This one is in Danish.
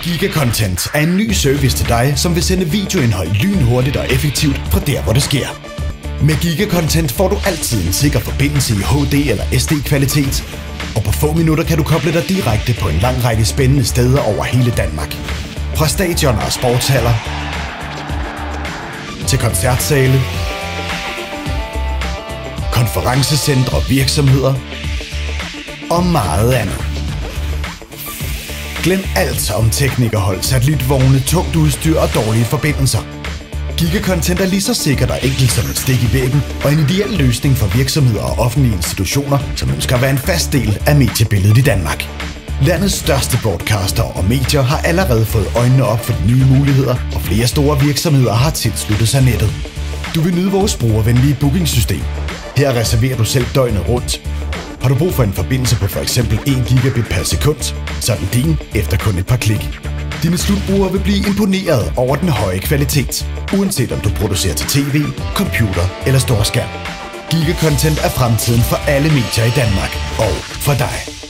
Giga-content er en ny service til dig, som vil sende videoindhold lynhurtigt og effektivt fra der, hvor det sker. Med Giga-content får du altid en sikker forbindelse i HD eller SD-kvalitet, og på få minutter kan du koble dig direkte på en lang række spændende steder over hele Danmark. Fra stadioner og sportshaller, til koncertsale, konferencecentre og virksomheder, og meget andet. Glem alt om teknikerhold, satellitvogne, tungt udstyr og dårlige forbindelser. Giga-content er lige så sikkert og enkelt som et stik i væggen, og en ideel løsning for virksomheder og offentlige institutioner, som ønsker at være en fast del af mediebilledet i Danmark. Landets største broadcaster og medier har allerede fået øjnene op for de nye muligheder, og flere store virksomheder har tilsluttet sig nettet. Du vil nyde vores brugervenlige bookingsystem. Her reserverer du selv døgnet rundt. Har du brug for en forbindelse på f.eks. 1 gigabit per sekund, så er den din efter kun et par klik. Dine slutbrugere vil blive imponeret over den høje kvalitet, uanset om du producerer til tv, computer eller storskærm. Giga-content er fremtiden for alle medier i Danmark og for dig.